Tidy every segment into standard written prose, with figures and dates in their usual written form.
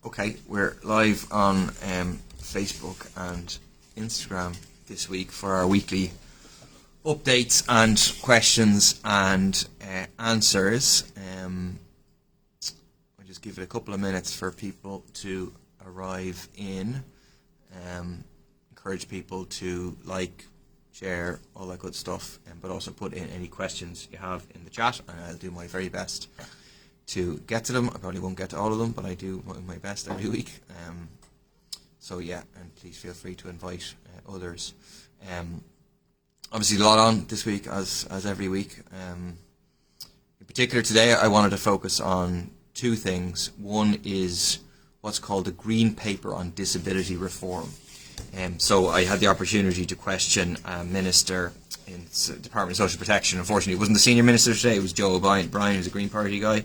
Okay, we're live on Facebook and Instagram this week for our weekly updates and questions and answers. I'll just give it a couple of minutes for people to arrive in. Encourage people to like, share, all that good stuff, but also put in any questions you have in the chat, and I'll do my very best to get to them. I probably won't get to all of them, but I do my best every week. So yeah, and please feel free to invite others. Obviously a lot on this week, as every week. In particular today, I wanted to focus on two things. One is what's called the Green Paper on Disability Reform. So I had the opportunity to question a minister in the Department of Social Protection. Unfortunately, it wasn't the senior minister today, it was Joe O'Brien, who's a Green Party guy,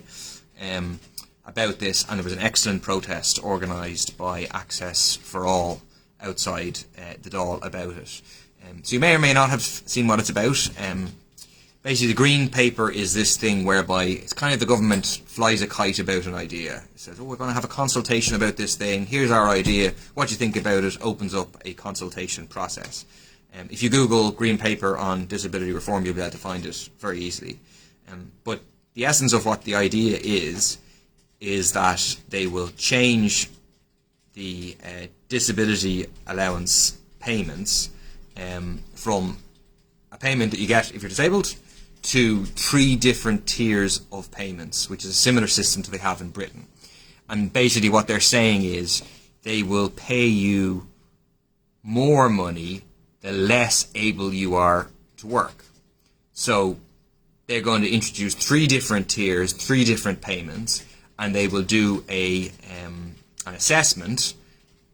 about this, and there was an excellent protest organised by Access for All outside the Dáil about it. So you may or may not have seen what it's about. Basically, the Green Paper is this thing whereby it's kind of the government flies a kite about an idea. It says, oh, we're going to have a consultation about this thing, here's our idea, what do you think about it? Opens up a consultation process. If you Google Green Paper on Disability Reform, you'll be able to find it very easily. But the essence of what the idea is that they will change the disability allowance payments from a payment that you get if you're disabled to 3 different tiers of payments, which is a similar system to they have in Britain. And basically what they're saying is they will pay you more money the less able you are to work. So they're going to introduce 3 different tiers, 3 different payments, and they will do an assessment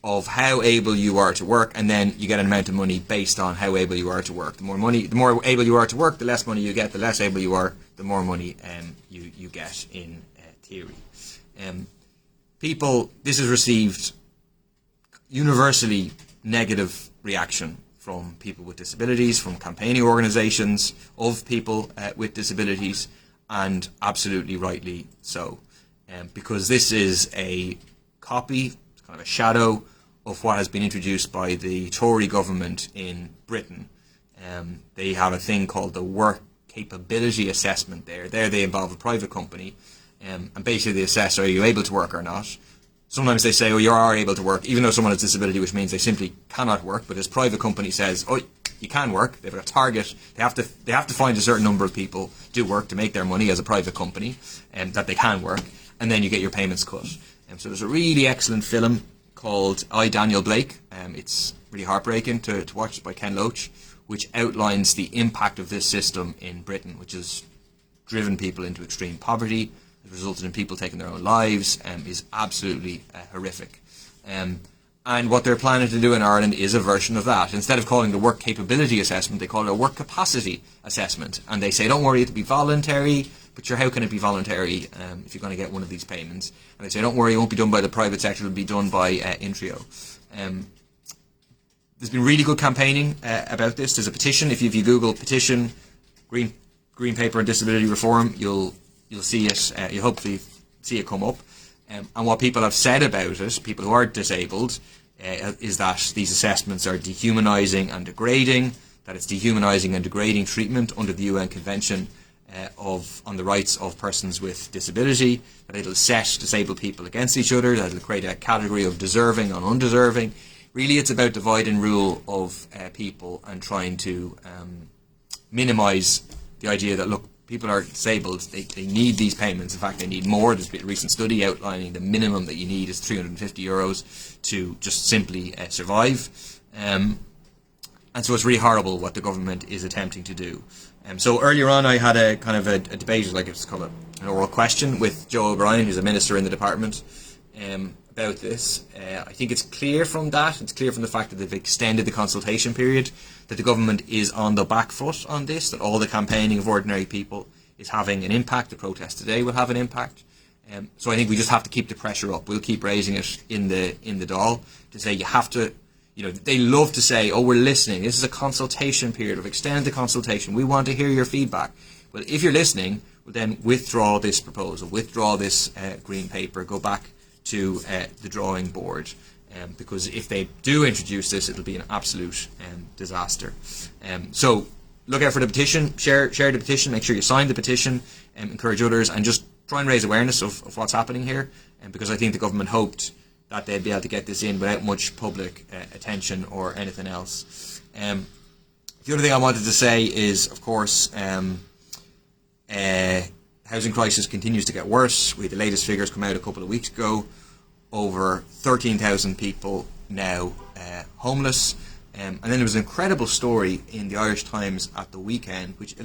of how able you are to work, and then you get an amount of money based on how able you are to work. The more able you are to work, the less money you get. The less able you are, the more money you get in theory. This has received universally negative reaction from people with disabilities, from campaigning organisations of people with disabilities, and absolutely rightly so, because this is a copy, it's kind of a shadow of what has been introduced by the Tory government in Britain. They have a thing called the Work Capability Assessment there. There they involve a private company, and basically they assess, are you able to work or not? Sometimes they say, oh, you are able to work, even though someone has a disability, which means they simply cannot work. But this private company says, oh, you can work. They've got a target. They have to find a certain number of people do work to make their money as a private company, that they can work, and then you get your payments cut. So there's a really excellent film called I, Daniel Blake. It's really heartbreaking to watch, by Ken Loach, which outlines the impact of this system in Britain, which has driven people into extreme poverty, has resulted in people taking their own lives, is absolutely horrific. And what they're planning to do in Ireland is a version of that. Instead of calling it a work capability assessment, they call it a work capacity assessment. And they say, don't worry, it'll be voluntary, but sure, how can it be voluntary if you're going to get one of these payments? And they say, don't worry, it won't be done by the private sector, it'll be done by Intrio. There's been really good campaigning about this. There's a petition. If you Google petition Green Paper on Disability Reform, you'll see it. You'll hopefully see it come up. And what people have said about it, people who are disabled, is that these assessments are dehumanising and degrading, that it's dehumanising and degrading treatment under the UN Convention on the rights of persons with disability, that it'll set disabled people against each other, that it'll create a category of deserving and undeserving. Really, it's about divide and rule of people and trying to minimise the idea that, look, people are disabled, they need these payments. In fact, they need more. There's been a recent study outlining the minimum that you need is €350 to just simply survive. And so it's really horrible what the government is attempting to do. So earlier on I had a kind of a debate, like it's called an oral question, with Joe O'Brien, who's a minister in the department, about this. I think it's clear from that, it's clear from the fact that they've extended the consultation period, that the government is on the back foot on this, that all the campaigning of ordinary people is having an impact. The protest today will have an impact. So I think we just have to keep the pressure up. We'll keep raising it in the Dáil to say you have to, they love to say, oh, we're listening. This is a consultation period. We've extended the consultation. We want to hear your feedback. Well, if you're listening, well, then withdraw this proposal, withdraw this green paper, go back to the drawing board, because if they do introduce this, it'll be an absolute disaster. So look out for the petition, share the petition, make sure you sign the petition, encourage others, and just try and raise awareness of what's happening here, because I think the government hoped that they'd be able to get this in without much public attention or anything else. The other thing I wanted to say is, of course, housing crisis continues to get worse. We had the latest figures come out a couple of weeks ago. Over 13,000 people now homeless. And then there was an incredible story in the Irish Times at the weekend which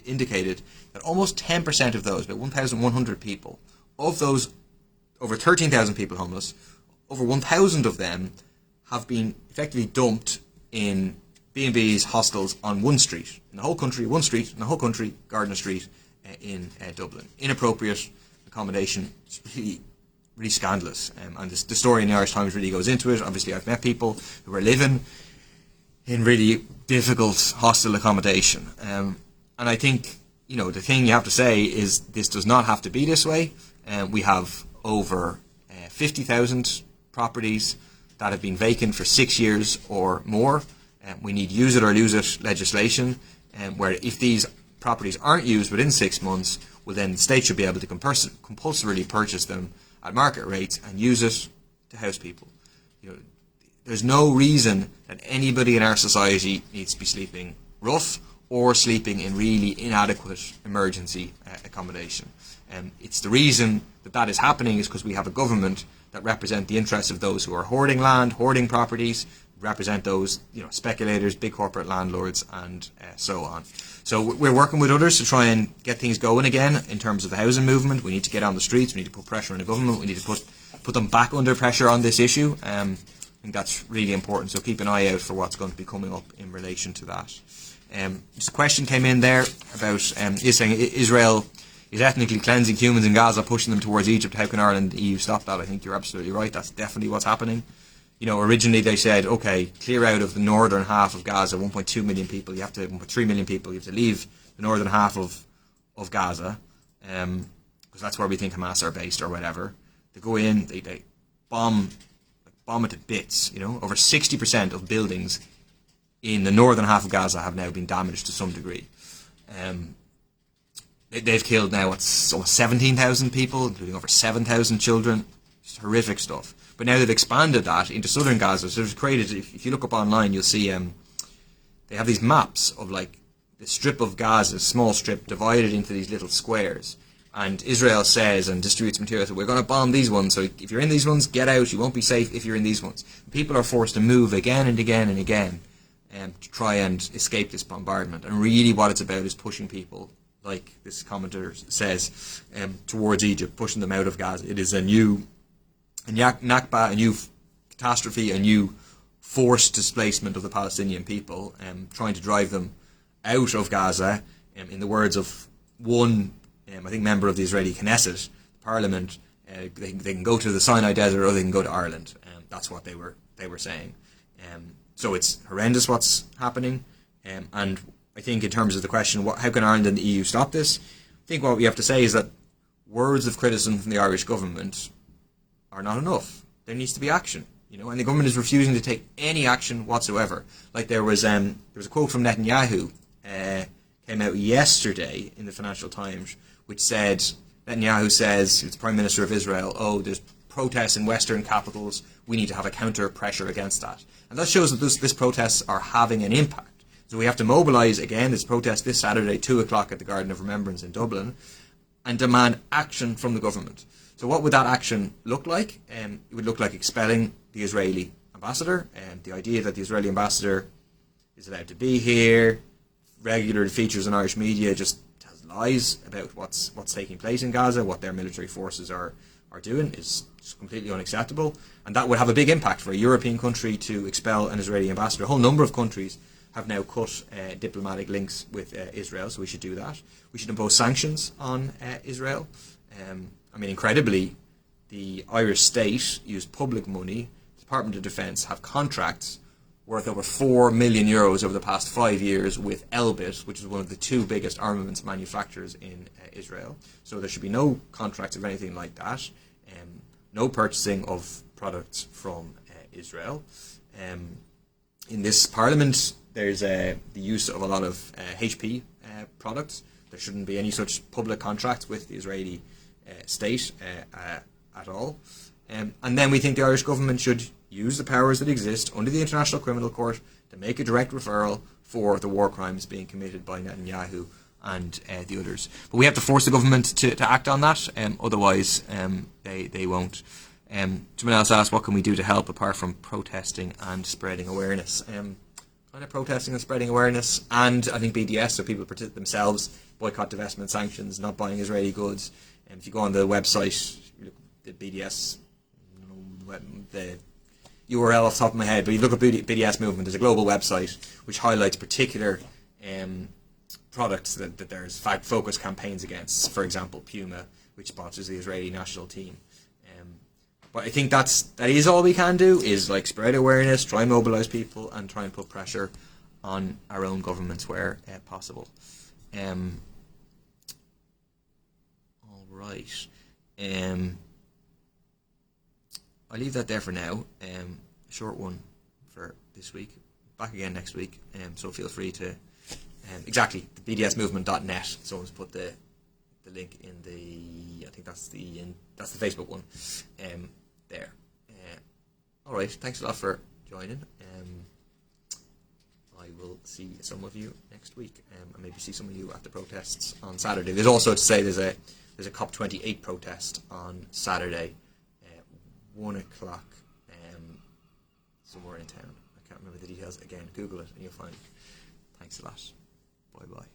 indicated that almost 10% of those, about 1,100 people, of those over 13,000 people homeless, over 1,000 of them have been effectively dumped in B&Bs, hostels on one street. In the whole country, one street, in the whole country, Gardiner Street in Dublin. Inappropriate accommodation. It's really scandalous. And the story in the Irish Times really goes into it. Obviously, I've met people who are living in really difficult hostel accommodation. And I think, the thing you have to say is this does not have to be this way. We have over 50,000 properties that have been vacant for 6 years or more. We need use it or lose it legislation, where if these properties aren't used within 6 months, well, then the state should be able to compulsorily purchase them at market rates and use it to house people. There's no reason that anybody in our society needs to be sleeping rough or sleeping in really inadequate emergency accommodation. It's the reason that is happening is because we have a government that represent the interests of those who are hoarding land, hoarding properties, represent those speculators, big corporate landlords, and so on. So we're working with others to try and get things going again in terms of the housing movement. We need to get on the streets. We need to put pressure on the government. We need to put them back under pressure on this issue. I think that's really important. So keep an eye out for what's going to be coming up in relation to that. Just a question came in there about is saying Israel is ethnically cleansing humans in Gaza, pushing them towards Egypt. How can Ireland and the EU stop that? I think you're absolutely right. That's definitely what's happening. Originally they said, okay, clear out of the northern half of Gaza, 1.2 million people, 1.3 million people, you have to leave the northern half of Gaza, because that's where we think Hamas are based or whatever. They go in, they bomb it to bits, Over 60% of buildings in the northern half of Gaza have now been damaged to some degree. They've killed now, almost 17,000 people, including over 7,000 children. It's horrific stuff. But now they've expanded that into southern Gaza. So they've created, if you look up online, you'll see they have these maps of like the strip of Gaza, small strip, divided into these little squares. And Israel says and distributes material, so we're going to bomb these ones. So if you're in these ones, get out. You won't be safe if you're in these ones. People are forced to move again and again and again to try and escape this bombardment. And really what it's about is pushing people, like this commentator says, towards Egypt, pushing them out of Gaza. It is a new Nakba, a new catastrophe, a new forced displacement of the Palestinian people, trying to drive them out of Gaza. In the words of one, I think, member of the Israeli Knesset, Parliament, they can go to the Sinai Desert or they can go to Ireland. That's what they were saying. So it's horrendous what's happening. And I think in terms of the question, how can Ireland and the EU stop this? I think what we have to say is that words of criticism from the Irish government are not enough. There needs to be action, and the government is refusing to take any action whatsoever. Like there was a quote from Netanyahu came out yesterday in the Financial Times, which said, Netanyahu says, it's Prime Minister of Israel, there's protests in Western capitals, we need to have a counter pressure against that. And that shows that this protests are having an impact. So we have to mobilise again, this protest this Saturday, 2 o'clock at the Garden of Remembrance in Dublin, and demand action from the government. So what would that action look like? It would look like expelling the Israeli ambassador, and the idea that the Israeli ambassador is allowed to be here, regular features in Irish media, just tells lies about what's taking place in Gaza, what their military forces are doing is completely unacceptable. And that would have a big impact for a European country to expel an Israeli ambassador. A whole number of countries have now cut diplomatic links with Israel, so we should do that. We should impose sanctions on Israel. Incredibly, the Irish state used public money. The Department of Defence have contracts worth over €4 million over the past 5 years with Elbit, which is one of the two biggest armaments manufacturers in Israel. So there should be no contracts of anything like that. no purchasing of products from Israel. In this parliament, there's the use of a lot of HP products. There shouldn't be any such public contracts with the Israeli state at all. And then we think the Irish government should use the powers that exist under the International Criminal Court to make a direct referral for the war crimes being committed by Netanyahu and the others. But we have to force the government to act on that, otherwise they won't. Someone else asked, what can we do to help apart from protesting and spreading awareness? Kind of protesting and spreading awareness, and I think BDS, so people themselves, boycott, divestment, sanctions, not buying Israeli goods. And if you go on the website, the BDS, the URL off the top of my head, but you look at BDS movement, there's a global website which highlights particular products that there's focus campaigns against. For example, Puma, which sponsors the Israeli national team. But I think that is all we can do, is like spread awareness, try and mobilise people, and try and put pressure on our own governments where possible. All right. I'll leave that there for now. Short one for this week. Back again next week. So feel free to exactly the bdsmovement.net. Someone's put the link in the, I think that's the Facebook one. There. All right. Thanks a lot for joining. I will see some of you next week, and maybe see some of you at the protests on Saturday. There's also to say there's a COP28 protest on Saturday, 1 o'clock, somewhere in town. I can't remember the details. Again, Google it and you'll find it. Thanks a lot. Bye bye.